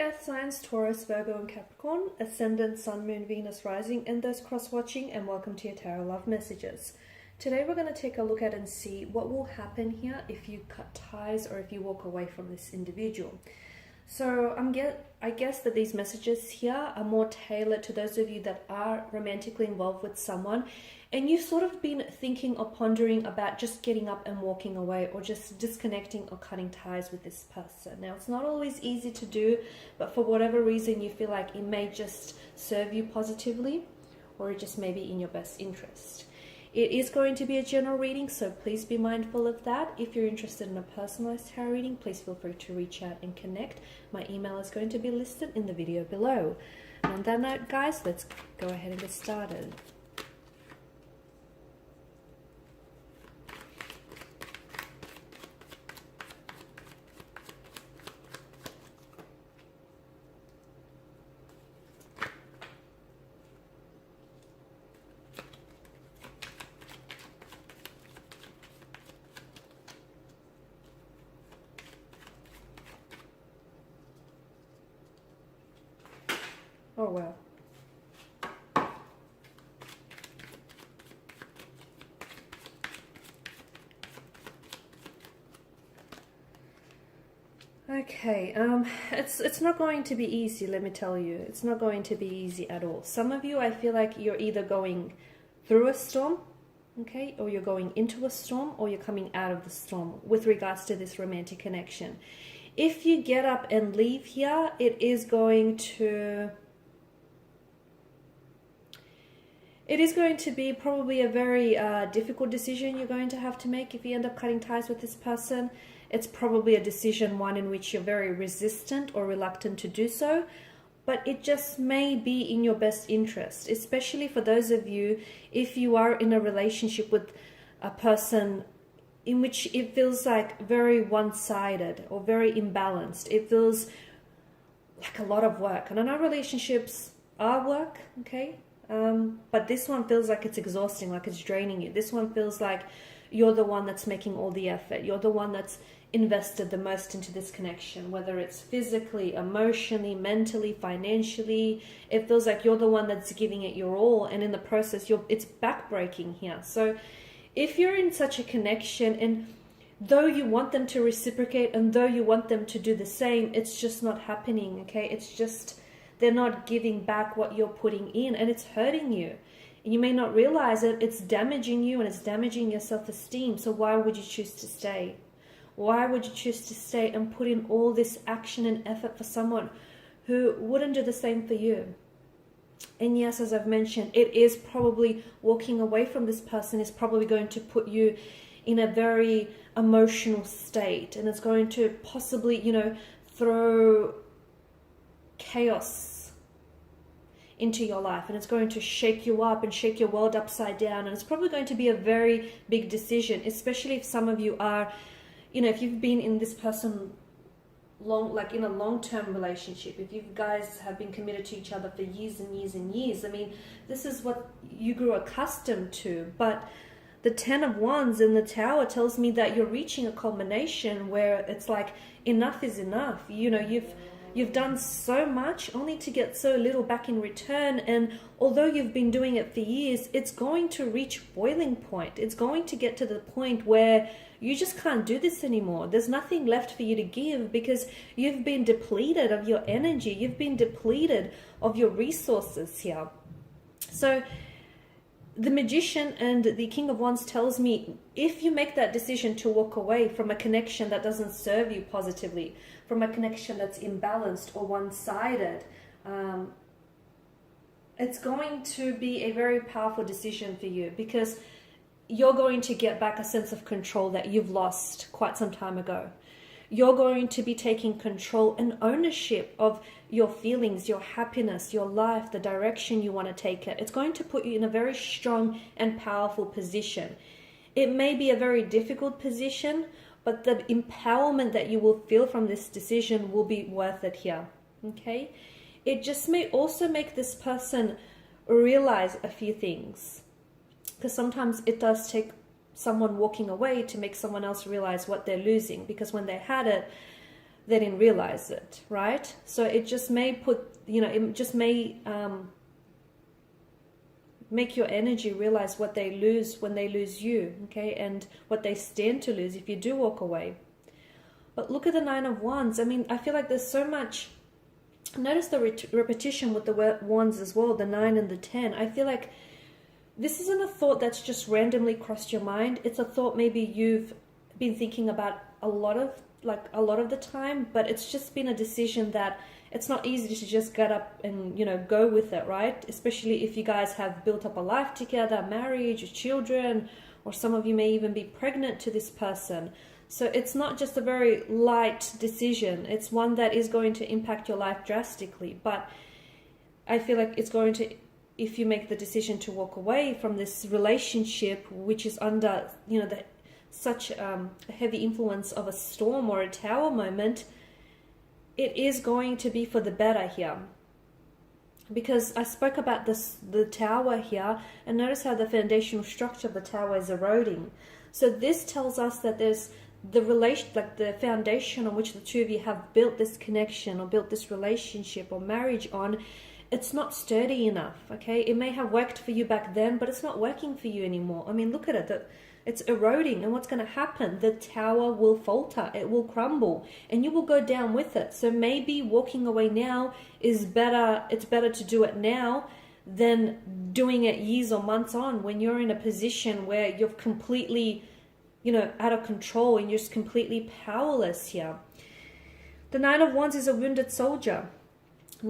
Earth signs Taurus, Virgo and Capricorn, Ascendant, Sun, Moon, Venus, Rising, and those cross-watching, and welcome to your Tarot Love Messages. Today we're going to take a look at and see what will happen here if you cut ties or if you walk away from this individual. So I guess that these messages here are more tailored to those of you that are romantically involved with someone and you've sort of been thinking or pondering about just getting up and walking away or just disconnecting or cutting ties with this person. Now, it's not always easy to do, but for whatever reason you feel like it may just serve you positively or it just may be in your best interest. It is going to be a general reading, so please be mindful of that. If you're interested in a personalized tarot reading, please feel free to reach out and connect. My email is going to be listed in the video below. And on that note, guys, let's go ahead and get started. Oh, well. Okay, it's not going to be easy, let me tell you. It's not going to be easy at all. Some of you, I feel like you're either going through a storm, okay, or you're going into a storm, or you're coming out of the storm with regards to this romantic connection. If you get up and leave here, it is going to be probably a very difficult decision you're going to have to make if you end up cutting ties with this person. It's probably a decision, one in which you're very resistant or reluctant to do so, but it just may be in your best interest, especially for those of you, if you are in a relationship with a person in which it feels like very one-sided or very imbalanced. It feels like a lot of work. And I know relationships are work, okay? But this one feels like it's exhausting, like it's draining you. This one feels like you're the one that's making all the effort. You're the one that's invested the most into this connection, whether it's physically, emotionally, mentally, financially. It feels like you're the one that's giving it your all, and in the process, it's backbreaking here. So if you're in such a connection, and though you want them to reciprocate and though you want them to do the same, it's just not happening, okay? It's just they're not giving back what you're putting in, and it's hurting you. And you may not realize it, it's damaging you and it's damaging your self-esteem. So why would you choose to stay? Why would you choose to stay and put in all this action and effort for someone who wouldn't do the same for you? And yes, as I've mentioned, it is probably walking away from this person is probably going to put you in a very emotional state, and it's going to possibly, throw chaos into your life, and it's going to shake you up and shake your world upside down, and it's probably going to be a very big decision, especially if some of you are, if you've been in this person in a long-term relationship, if you guys have been committed to each other for years and years and years. I mean, this is what you grew accustomed to, but the 10 of Wands in the Tower tells me that you're reaching a culmination where it's like enough is enough. You've done so much only to get so little back in return, and although you've been doing it for years, it's going to reach boiling point. It's going to get to the point where you just can't do this anymore. There's nothing left for you to give because you've been depleted of your energy. You've been depleted of your resources here. So the Magician and the King of Wands tells me if you make that decision to walk away from a connection that doesn't serve you positively, from a connection that's imbalanced or one-sided, it's going to be a very powerful decision for you because you're going to get back a sense of control that you've lost quite some time ago. You're going to be taking control and ownership of your feelings, your happiness, your life, the direction you want to take it. It's going to put you in a very strong and powerful position. It may be a very difficult position, but the empowerment that you will feel from this decision will be worth it here, okay? It just may also make this person realize a few things, because sometimes it does take someone walking away to make someone else realize what they're losing, because when they had it, they didn't realize it, right? So it just may it just may make your energy realize what they lose when they lose you, okay, and what they stand to lose if you do walk away. But look at the Nine of Wands. I mean, I feel like there's so much. Notice the repetition with the wands as well, the 9 and the 10. I feel like this isn't a thought that's just randomly crossed your mind. It's a thought maybe you've been thinking about a lot of the time, but it's just been a decision that it's not easy to just get up and, go with it, right? Especially if you guys have built up a life together, marriage, children, or some of you may even be pregnant to this person. So it's not just a very light decision. It's one that is going to impact your life drastically. But I feel like it's going to, if you make the decision to walk away from this relationship, which is under, such a heavy influence of a storm or a tower moment, it is going to be for the better here. Because I spoke about the tower here, and notice how the foundational structure of the tower is eroding. So this tells us that there's the relation, like the foundation on which the two of you have built this connection or built this relationship or marriage on, it's not sturdy enough, okay? It may have worked for you back then, but it's not working for you anymore. I mean, look at it. It's eroding, and what's going to happen? The tower will falter, it will crumble, and you will go down with it. So maybe walking away now is better. It's better to do it now than doing it years or months on, when you're in a position where you're completely, out of control and you're just completely powerless here. The Nine of Wands is a wounded soldier.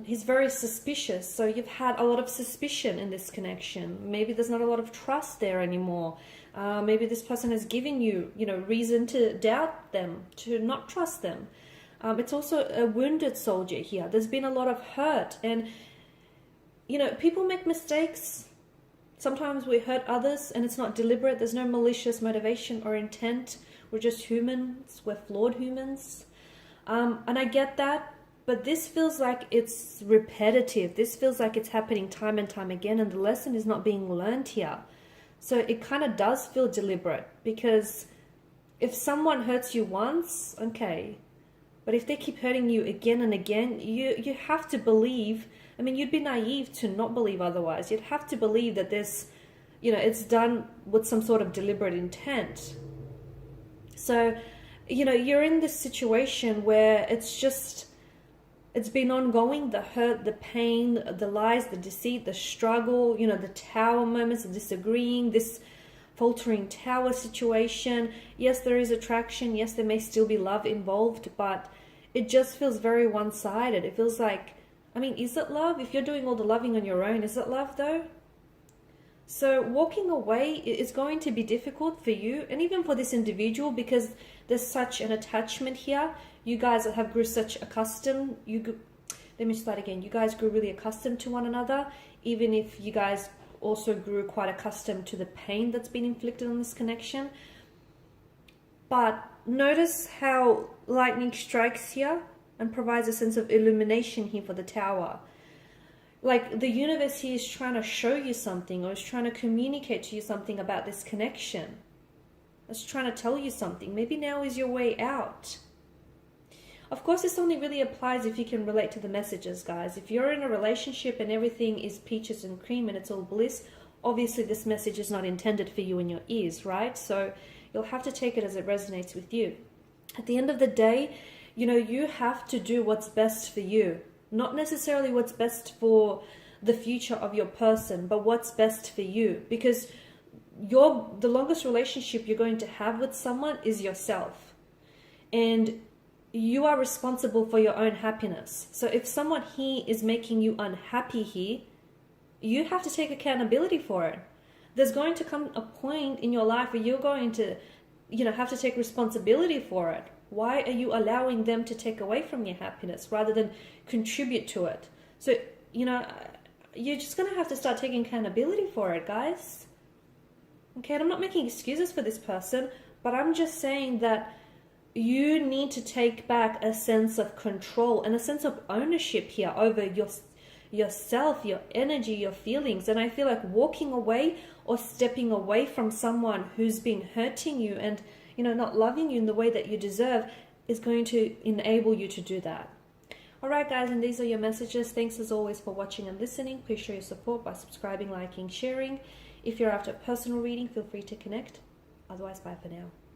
He's very suspicious. So you've had a lot of suspicion in this connection. Maybe there's not a lot of trust there anymore. Maybe this person has given you, reason to doubt them, to not trust them. It's also a wounded soldier here. There's been a lot of hurt, and, people make mistakes. Sometimes we hurt others and it's not deliberate. There's no malicious motivation or intent. We're just humans. We're flawed humans. And I get that, but this feels like it's repetitive. This feels like it's happening time and time again, and the lesson is not being learned here. So it kind of does feel deliberate, because if someone hurts you once, okay, but if they keep hurting you again and again, you have to believe. I mean, you'd be naive to not believe otherwise. You'd have to believe that this, it's done with some sort of deliberate intent. So, you're in this situation where it's been ongoing, the hurt, the pain, the lies, the deceit, the struggle, the tower moments, the disagreeing, this faltering tower situation. Yes, there is attraction. Yes, there may still be love involved, but it just feels very one-sided. It feels like, is it love? If you're doing all the loving on your own, is it love though? So walking away is going to be difficult for you, and even for this individual, because there's such an attachment here. You guys have grew such accustomed. Let me start again. You guys grew really accustomed to one another, even if you guys also grew quite accustomed to the pain that's been inflicted on this connection. But notice how lightning strikes here and provides a sense of illumination here for the tower. Like the universe here is trying to show you something, or is trying to communicate to you something about this connection. It's trying to tell you something. Maybe now is your way out. Of course, this only really applies if you can relate to the messages, guys. If you're in a relationship and everything is peaches and cream and it's all bliss, obviously this message is not intended for you in your ears, right? So you'll have to take it as it resonates with you. At the end of the day, you have to do what's best for you. Not necessarily what's best for the future of your person, but what's best for you. Because the longest relationship you're going to have with someone is yourself. And you are responsible for your own happiness. So if someone here is making you unhappy here, you have to take accountability for it. There's going to come a point in your life where you're going to, have to take responsibility for it. Why are you allowing them to take away from your happiness rather than contribute to it? So, you're just going to have to start taking accountability for it, guys. Okay, and I'm not making excuses for this person, but I'm just saying that you need to take back a sense of control and a sense of ownership here over yourself, your energy, your feelings. And I feel like walking away or stepping away from someone who's been hurting you and, not loving you in the way that you deserve, is going to enable you to do that. Alright guys, and these are your messages. Thanks as always for watching and listening. Please show your support by subscribing, liking, sharing. If you're after a personal reading, feel free to connect. Otherwise, bye for now.